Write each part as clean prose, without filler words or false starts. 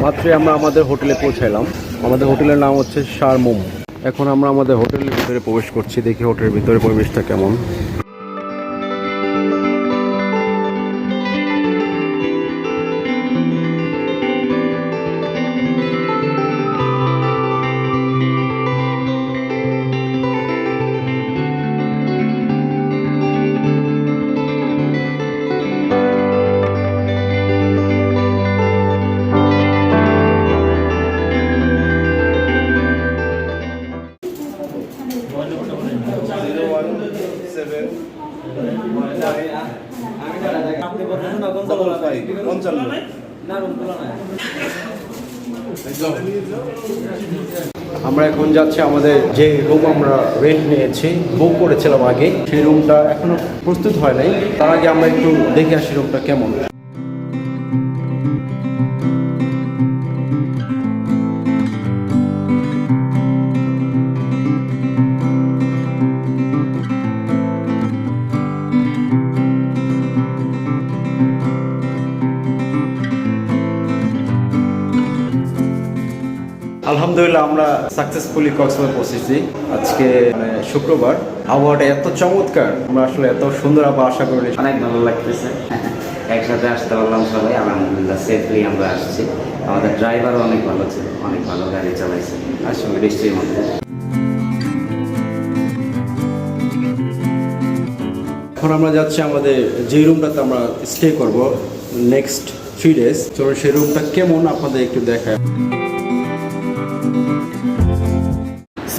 মাত্রই আমরা আমাদের হোটেলে পৌঁছাইলাম। আমাদের হোটেলের নাম হচ্ছে সারমোম। এখন আমরা আমাদের হোটেলের ভিতরে প্রবেশ করছি, দেখি হোটেলের ভিতরে পরিবেশটা কেমন। আমরা এখন যাচ্ছি আমাদের যে রুম আমরা রেন্ট নিয়েছি, বুক করেছিলাম আগে, সেই রুমটা এখনো প্রস্তুত হয় নাই। তার আগে আমরা একটু দেখে আসি রুমটা কেমন। আলহামদুলিল্লাহ আমরা সাকসেসফুলি কক্সবাজার পৌঁছেছি। আজকে শুক্রবার, আবহাওয়াটা এত চমৎকার, আমরা আসলে এত সুন্দর আবহাওয়া আশা করি। অনেক ভালো লাগতেছে, একসাথে আসতে পারলাম সবাই, আলহামদুলিল্লাহ সেফলি আমরা আসছি। আমাদের ড্রাইভারও অনেক ভালো ছিল, অনেক ভালো গাড়ি চালাইছে আসলে বৃষ্টির মধ্যে। এখন আমরা যাচ্ছি আমাদের যে রুমটাতে আমরা স্টে করব নেক্সট 3 days। চলো সেই রুমটা কেমন আপনাদের একটু দেখায়।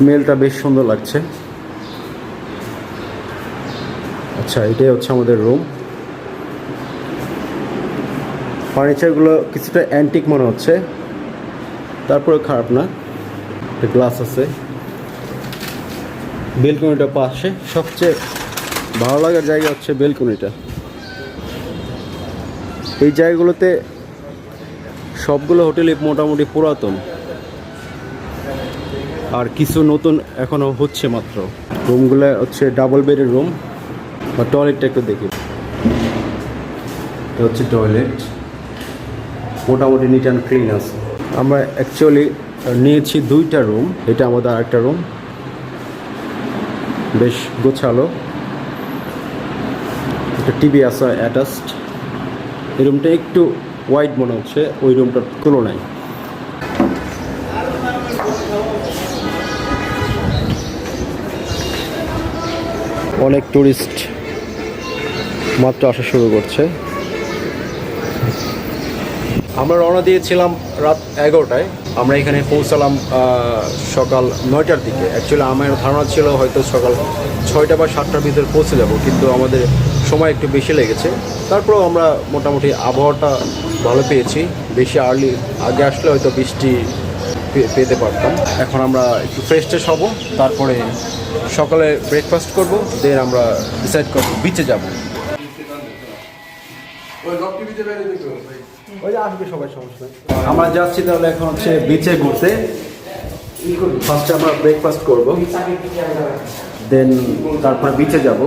স্মেলটা বেশ সুন্দর লাগছে। আচ্ছা, এটাই হচ্ছে আমাদের রুম। ফার্নিচারগুলো কিছুটা অ্যান্টিক মনে হচ্ছে, তারপরে খারাপ না। একটা গ্লাস আছে, বেলকনিটা পাশে। সবচেয়ে ভালো লাগার জায়গা হচ্ছে বেলকনিটা। এই জায়গাগুলোতে সবগুলো হোটেলই মোটামুটি পুরাতন, আর কিছু নতুন এখনো হচ্ছে মাত্র। রুমগুলো হচ্ছে ডাবল বেডের রুম। বা টয়লেটটা একটু দেখি, এটা হচ্ছে টয়লেট, মোটামুটি নিট অ্যান্ড ক্লিন আছে। আমরা অ্যাকচুয়ালি নিয়েছি 2টা রুম, এটা আমাদের আরেকটা রুম, বেশ গোছালো। একটা টিভি আছে অ্যাটাচড। এই রুমটা একটু ওয়াইড মনে হচ্ছে ওই রুমটার তুলনায়। অনেক টুরিস্ট মাত্র আসা শুরু করছে। আমরা রওনা দিয়েছিলাম রাত 11টায়, আমরা এখানে পৌঁছালাম সকাল 9টার দিকে। অ্যাকচুয়ালি আমার ধারণা ছিল হয়তো সকাল 6টা বা 7টার ভিতরে পৌঁছে যাব, কিন্তু আমাদের সময় একটু বেশি লেগেছে। তারপরেও আমরা মোটামুটি আবহাওয়াটা ভালো পেয়েছি। বেশি আর্লি আগে আসলে হয়তো বৃষ্টি পেতে পারতাম। এখন আমরা একটু ফ্রেশ ট্রেশ হব, তারপরে সকালে ব্রেকফাস্ট করব, দেন আমরা ডিসাইড করব বিচে যাব। আমরা যাচ্ছি তাহলে এখন হচ্ছে বিচে ঘুরতে। ফার্স্টে আমরা ব্রেকফাস্ট করব, দেন তারপরে বিচে যাব।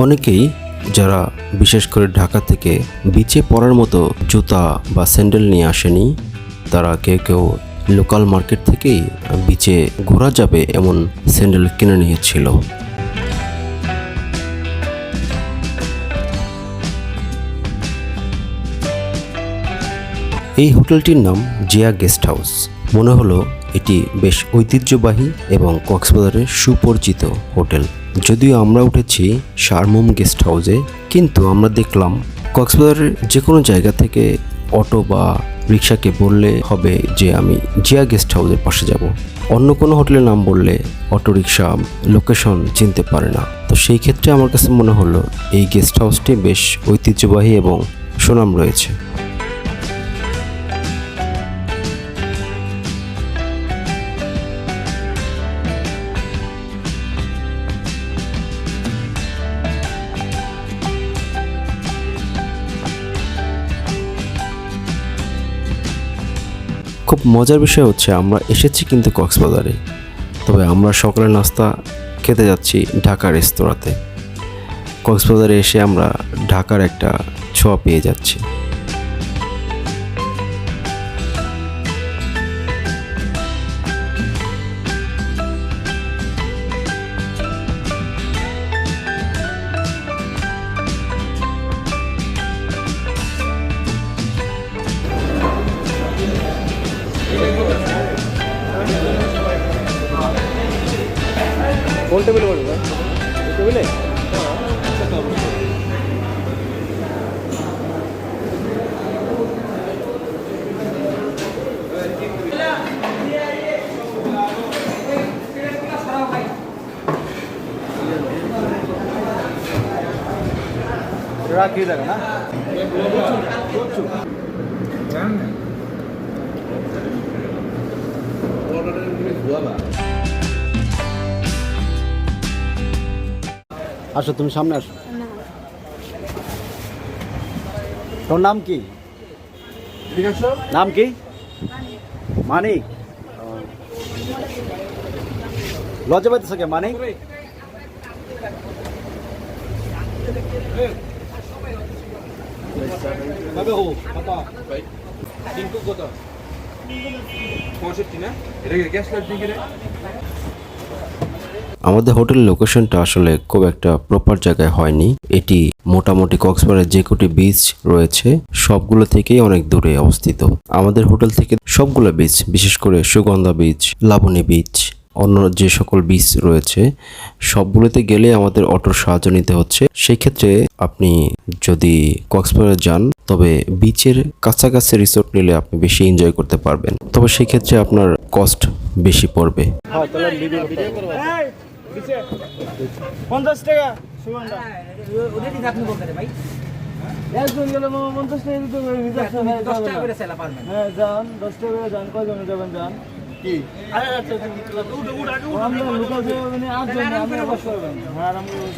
অনেকেই যারা বিশেষ করে ঢাকা থেকে বিচে পরার মতো জুতা বা স্যান্ডেল নিয়ে আসেনি, তারা কেউ কেউ লোকাল মার্কেট থেকেই বিচে ঘোরা যাবে এমন স্যান্ডেল কিনে নিয়েছিল। এই হোটেলটির নাম জিয়া গেস্ট হাউস। মনে হলো এটি বেশ ঐতিহ্যবাহী এবং কক্সবাজারের সুপরিচিত হোটেল। যদিও আমরা উঠেছি সারমোম গেস্ট হাউসে, কিন্তু আমরা দেখলাম কক্সবাজারের যে কোনো জায়গা থেকে অটো বা রিক্সাকে বললে হবে যে আমি জিয়া গেস্ট হাউসের পাশে যাব। অন্য কোনো হোটেলের নাম বললে অটো রিক্সা লোকেশন চিনতে পারে না। তো সেই ক্ষেত্রে আমার কাছে মনে হলো এই গেস্ট হাউসটি বেশ ঐতিহ্যবাহী এবং সুনাম রয়েছে। খুব মজার বিষয় হচ্ছে আমরা এসেছি কিন্তু কক্সবাজারে, তবে আমরা সকালের নাস্তা খেতে যাচ্ছি ঢাকা রেস্তোরাঁতে। কক্সবাজারে এসে আমরা ঢাকার একটা ছোঁয়া পেয়ে যাচ্ছি। কোন টেবিলে বলবো ভাই? টেবিলে রাখি দেখা না আসো, তুমি সামনে আসো। তোর নাম কি? নাম কি? মানিক। লজ্জা পাইতেছ কে মানিক? আমাদের হোটেল লোকেশনটা আসলে খুব একটা প্রপার জায়গায় হয়নি। এটি মোটামুটি কক্সবাজারের যে কটি বিচ রয়েছে সবগুলো থেকেই অনেক দূরে অবস্থিত। আমাদের হোটেল থেকে সবগুলো বিচ, বিশেষ করে সুগন্ধা বিচ, লাবণী বিচ, অন্য যে সকল বিচ রয়েছে সবগুলোতে গেলে আমাদের অটোর সাহায্য নিতে হচ্ছে। সেই ক্ষেত্রে আপনি যদি কক্সবাজার যান তবে বিচের কাছাকাছি রিসোর্ট নিলে আপনি বেশি এনজয় করতে পারবেন, তবে সেই ক্ষেত্রে আপনার কস্ট বেশি পড়বে। 50 টাকা সুগন্ধা ওদের দিন আপনি বলতে ভাই একজন গেলে 50 টাকা দিতে হবে। 10 টাকা করে সেলা পারবেন। হ্যাঁ যান 10 টাকা করে যান, কয়জন যাবেন যান কি? আরে আচ্ছা উঠ আগে উঠ। আমরা লোকাল যাবেন 8 জন, আমরা বস করবেন। হ্যাঁ আরাম করে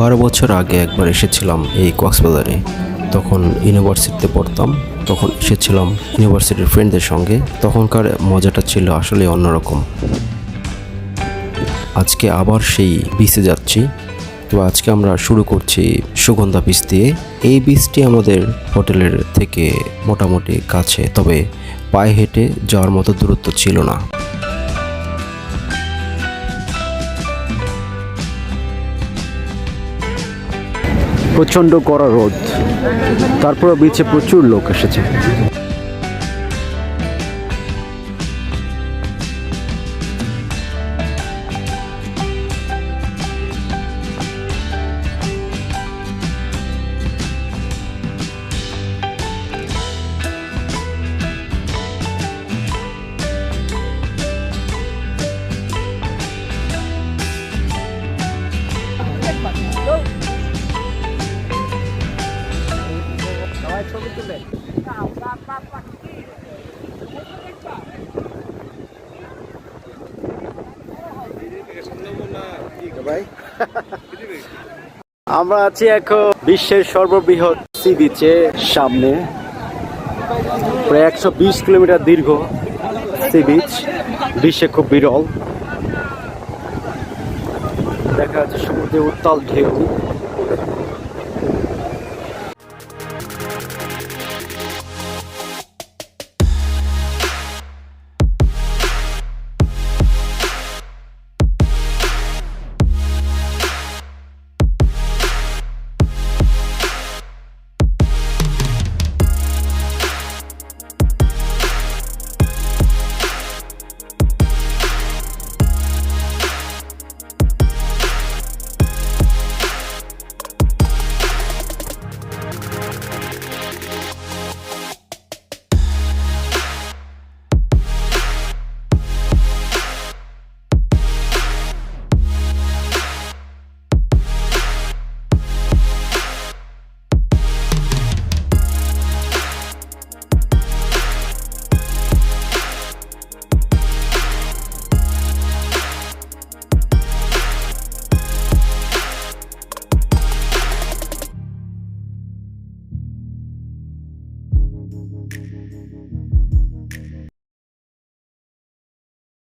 বারো বছর আগে একবার এসেছিলাম এই কক্সবাজারে, তখন ইউনিভার্সিটিতে পড়তাম। তখন এসেছিলাম ইউনিভার্সিটির ফ্রেন্ডদের সঙ্গে, তখনকার মজাটা ছিল আসলে অন্যরকম। আজকে আবার সেই বিচে যাচ্ছি। তো আজকে আমরা শুরু করছি সুগন্ধা বিচ দিয়ে। এই বিচটি আমাদের হোটেলের থেকে মোটামুটি কাছে, তবে পায়ে হেঁটে যাওয়ার মতো দূরত্ব ছিল না। প্রচণ্ড কড়া রোদ, তারপর বিচে প্রচুর লোক এসেছে। আমরা আছি এখন বিশ্বের সর্ববৃহৎ সি বিচের সামনে, প্রায় 120 কিলোমিটার দীর্ঘ সি বিচ, বিশ্বে খুব বিরল। দেখা যাচ্ছে সমুদ্রের উত্তাল ঢেউ।